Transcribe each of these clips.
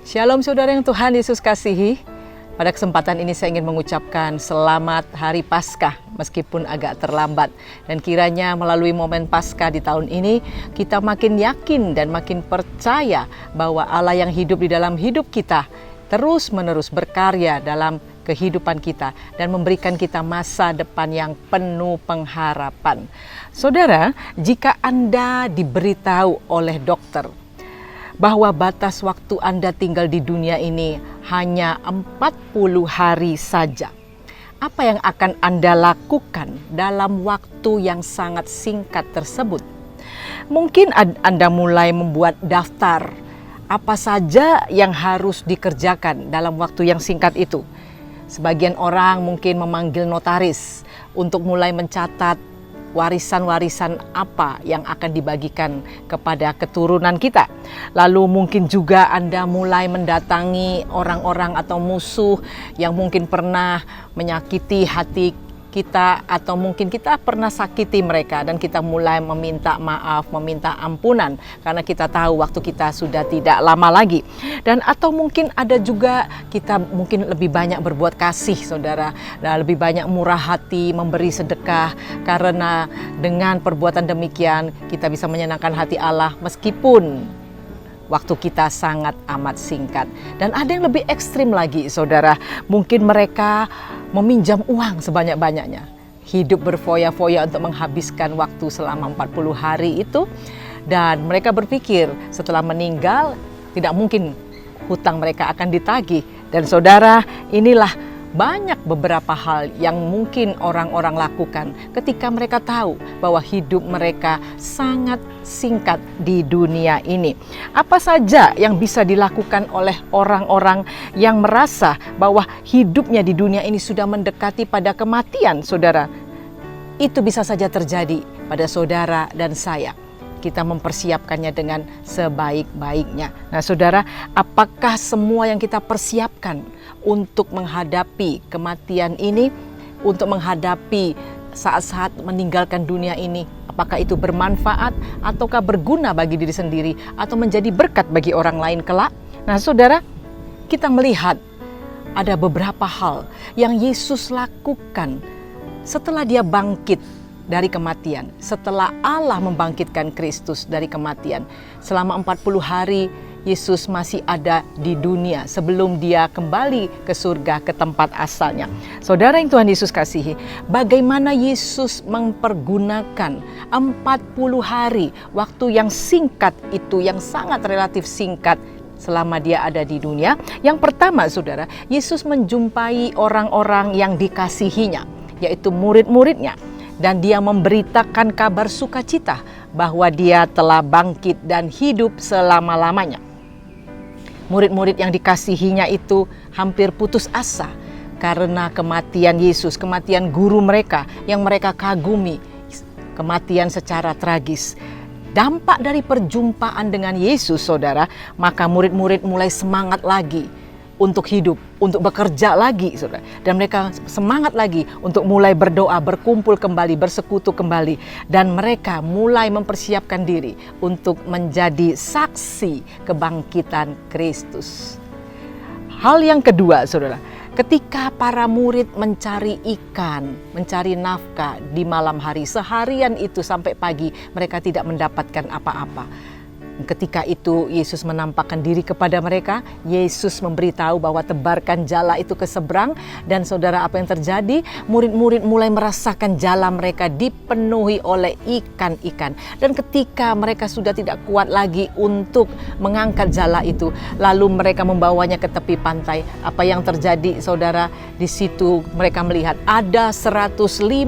Shalom saudara yang Tuhan Yesus kasihi. Pada kesempatan ini saya ingin mengucapkan selamat Hari Paskah meskipun agak terlambat. Dan kiranya melalui momen Paskah di tahun ini kita makin yakin dan makin percaya bahwa Allah yang hidup di dalam hidup kita terus-menerus berkarya dalam kehidupan kita dan memberikan kita masa depan yang penuh pengharapan. Saudara, jika Anda diberitahu oleh dokter bahwa batas waktu Anda tinggal di dunia ini hanya 40 hari saja, apa yang akan Anda lakukan dalam waktu yang sangat singkat tersebut? Mungkin Anda mulai membuat daftar apa saja yang harus dikerjakan dalam waktu yang singkat itu. Sebagian orang mungkin memanggil notaris untuk mulai mencatat warisan-warisan apa yang akan dibagikan kepada keturunan kita. Lalu mungkin juga Anda mulai mendatangi orang-orang atau musuh yang mungkin pernah menyakiti hati kita, atau mungkin kita pernah sakiti mereka dan kita mulai meminta maaf, meminta ampunan karena kita tahu waktu kita sudah tidak lama lagi. Dan atau mungkin ada juga kita mungkin lebih banyak berbuat kasih saudara, dan lebih banyak murah hati, memberi sedekah, karena dengan perbuatan demikian kita bisa menyenangkan hati Allah meskipun waktu kita sangat amat singkat. Dan ada yang lebih ekstrim lagi saudara, mungkin mereka meminjam uang sebanyak-banyaknya, hidup berfoya-foya untuk menghabiskan waktu selama 40 hari itu, dan mereka berpikir setelah meninggal tidak mungkin hutang mereka akan ditagih. Dan saudara, inilah banyak beberapa hal yang mungkin orang-orang lakukan ketika mereka tahu bahwa hidup mereka sangat singkat di dunia ini. Apa saja yang bisa dilakukan oleh orang-orang yang merasa bahwa hidupnya di dunia ini sudah mendekati pada kematian, saudara? Itu bisa saja terjadi pada saudara dan saya. Kita mempersiapkannya dengan sebaik-baiknya. Nah saudara, apakah semua yang kita persiapkan untuk menghadapi kematian ini, untuk menghadapi saat-saat meninggalkan dunia ini, apakah itu bermanfaat ataukah berguna bagi diri sendiri atau menjadi berkat bagi orang lain kelak? Nah saudara, kita melihat ada beberapa hal yang Yesus lakukan setelah dia bangkit dari kematian, setelah Allah membangkitkan Kristus dari kematian. Selama 40 hari Yesus masih ada di dunia sebelum dia kembali ke surga, ke tempat asalnya. Saudara yang Tuhan Yesus kasihi, bagaimana Yesus mempergunakan 40 hari, waktu yang singkat itu, yang sangat relatif singkat selama dia ada di dunia. Yang pertama saudara, Yesus menjumpai orang-orang yang dikasihinya, yaitu murid-muridnya. Dan dia memberitakan kabar sukacita bahwa dia telah bangkit dan hidup selama-lamanya. Murid-murid yang dikasihinya itu hampir putus asa karena kematian Yesus, kematian guru mereka yang mereka kagumi, kematian secara tragis. Dampak dari perjumpaan dengan Yesus saudara, maka murid-murid mulai semangat lagi untuk hidup, untuk bekerja lagi saudara. Dan mereka semangat lagi untuk mulai berdoa, berkumpul kembali, bersekutu kembali. Dan mereka mulai mempersiapkan diri untuk menjadi saksi kebangkitan Kristus. Hal yang kedua saudara, ketika para murid mencari ikan, mencari nafkah di malam hari, seharian itu sampai pagi mereka tidak mendapatkan apa-apa. Ketika itu Yesus menampakkan diri kepada mereka. Yesus memberitahu bahwa tebarkan jala itu ke seberang. Dan saudara, apa yang terjadi? Murid-murid mulai merasakan jala mereka dipenuhi oleh ikan-ikan. Dan ketika mereka sudah tidak kuat lagi untuk mengangkat jala itu, lalu mereka membawanya ke tepi pantai. Apa yang terjadi saudara? Di situ mereka melihat ada 153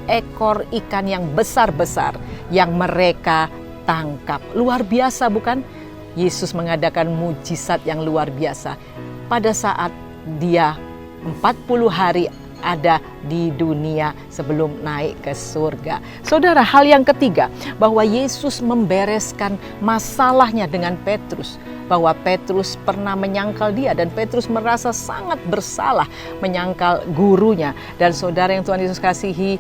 ekor ikan yang besar-besar yang mereka tangkap. Luar biasa bukan? Yesus mengadakan mujizat yang luar biasa pada saat dia 40 hari ada di dunia sebelum naik ke surga. Saudara, hal yang ketiga, bahwa Yesus membereskan masalahnya dengan Petrus. Bahwa Petrus pernah menyangkal dia dan Petrus merasa sangat bersalah menyangkal gurunya. Dan saudara yang Tuhan Yesus kasihi,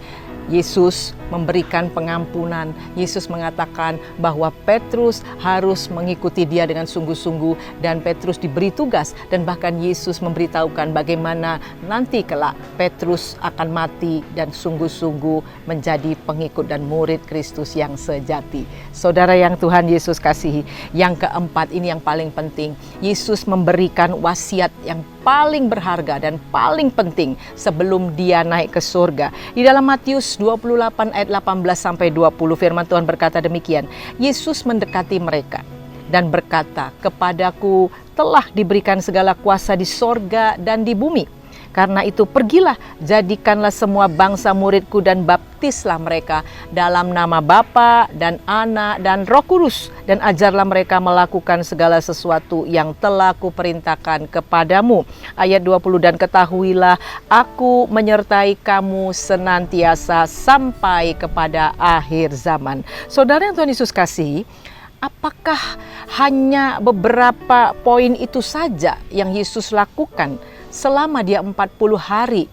Yesus memberikan pengampunan. Yesus mengatakan bahwa Petrus harus mengikuti dia dengan sungguh-sungguh, dan Petrus diberi tugas, dan bahkan Yesus memberitahukan bagaimana nanti kelak Petrus akan mati dan sungguh-sungguh menjadi pengikut dan murid Kristus yang sejati. Saudara yang Tuhan Yesus kasihi, yang keempat ini yang paling penting. Yesus memberikan wasiat yang paling berharga dan paling penting sebelum dia naik ke surga. Di dalam Matius 28 ayat 18 sampai 20 firman Tuhan berkata demikian. Yesus mendekati mereka dan berkata, "Kepadaku telah diberikan segala kuasa di sorga dan di bumi. Karena itu pergilah, jadikanlah semua bangsa muridku dan baptislah mereka dalam nama Bapa dan Anak dan Roh Kudus, dan ajarlah mereka melakukan segala sesuatu yang telah kuperintahkan kepadamu." Ayat 20, "Dan ketahuilah aku menyertai kamu senantiasa sampai kepada akhir zaman." Saudara yang Tuhan Yesus kasihi, apakah hanya beberapa poin itu saja yang Yesus lakukan selama dia 40 hari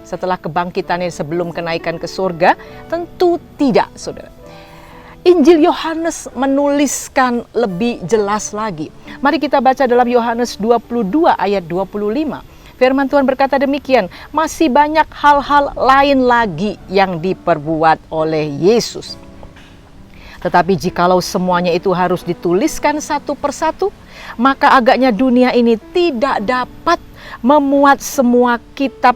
setelah kebangkitannya sebelum kenaikan ke surga? Tentu tidak, saudara. Injil Yohanes menuliskan lebih jelas lagi. Mari kita baca dalam Yohanes 22 ayat 25. Firman Tuhan berkata demikian, "Masih banyak hal-hal lain lagi yang diperbuat oleh Yesus. Tetapi jikalau semuanya itu harus dituliskan satu persatu, maka agaknya dunia ini tidak dapat memuat semua kitab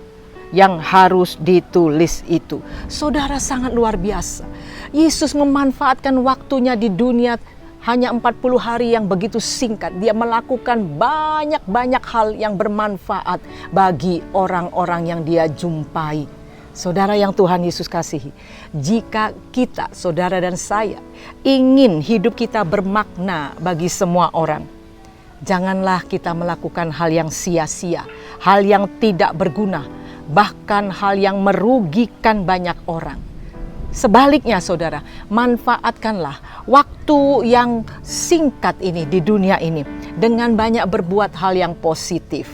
yang harus ditulis itu." Saudara, sangat luar biasa. Yesus memanfaatkan waktunya di dunia hanya 40 hari yang begitu singkat. Dia melakukan banyak hal yang bermanfaat bagi orang-orang yang dia jumpai. Saudara yang Tuhan Yesus kasihi, jika kita, saudara dan saya, ingin hidup kita bermakna bagi semua orang, janganlah kita melakukan hal yang sia-sia, hal yang tidak berguna, bahkan hal yang merugikan banyak orang. Sebaliknya saudara, manfaatkanlah waktu yang singkat ini di dunia ini dengan banyak berbuat hal yang positif,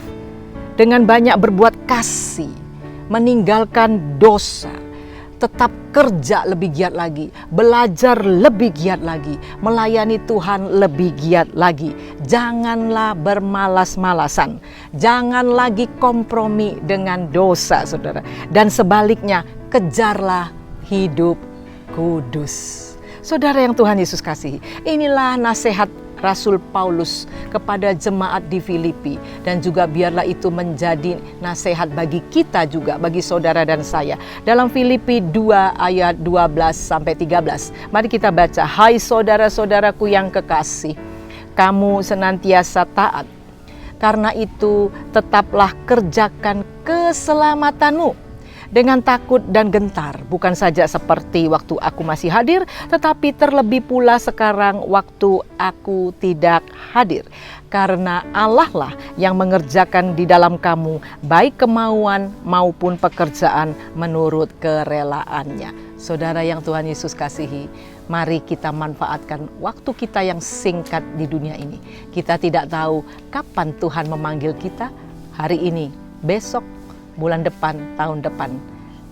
dengan banyak berbuat kasih, meninggalkan dosa, tetap kerja lebih giat lagi, belajar lebih giat lagi, melayani Tuhan lebih giat lagi. Janganlah bermalas-malasan, jangan lagi kompromi dengan dosa, saudara. Dan sebaliknya, kejarlah hidup kudus. Saudara yang Tuhan Yesus kasihi, inilah nasihat Rasul Paulus kepada jemaat di Filipi, dan juga biarlah itu menjadi nasihat bagi kita juga, bagi saudara dan saya. Dalam Filipi 2 ayat 12 sampai 13. Mari kita baca. "Hai saudara-saudaraku yang kekasih, kamu senantiasa taat. Karena itu tetaplah kerjakan keselamatanmu dengan takut dan gentar, bukan saja seperti waktu aku masih hadir, tetapi terlebih pula sekarang waktu aku tidak hadir. Karena Allah lah yang mengerjakan di dalam kamu baik kemauan maupun pekerjaan menurut kerelaannya." Saudara yang Tuhan Yesus kasihi, mari kita manfaatkan waktu kita yang singkat di dunia ini. Kita tidak tahu kapan Tuhan memanggil kita, hari ini, besok, bulan depan, tahun depan.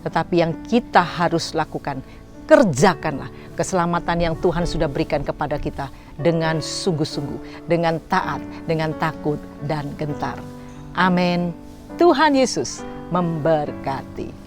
Tetapi yang kita harus lakukan, kerjakanlah keselamatan yang Tuhan sudah berikan kepada kita dengan sungguh-sungguh, dengan taat, dengan takut dan gentar. Amin. Tuhan Yesus memberkati.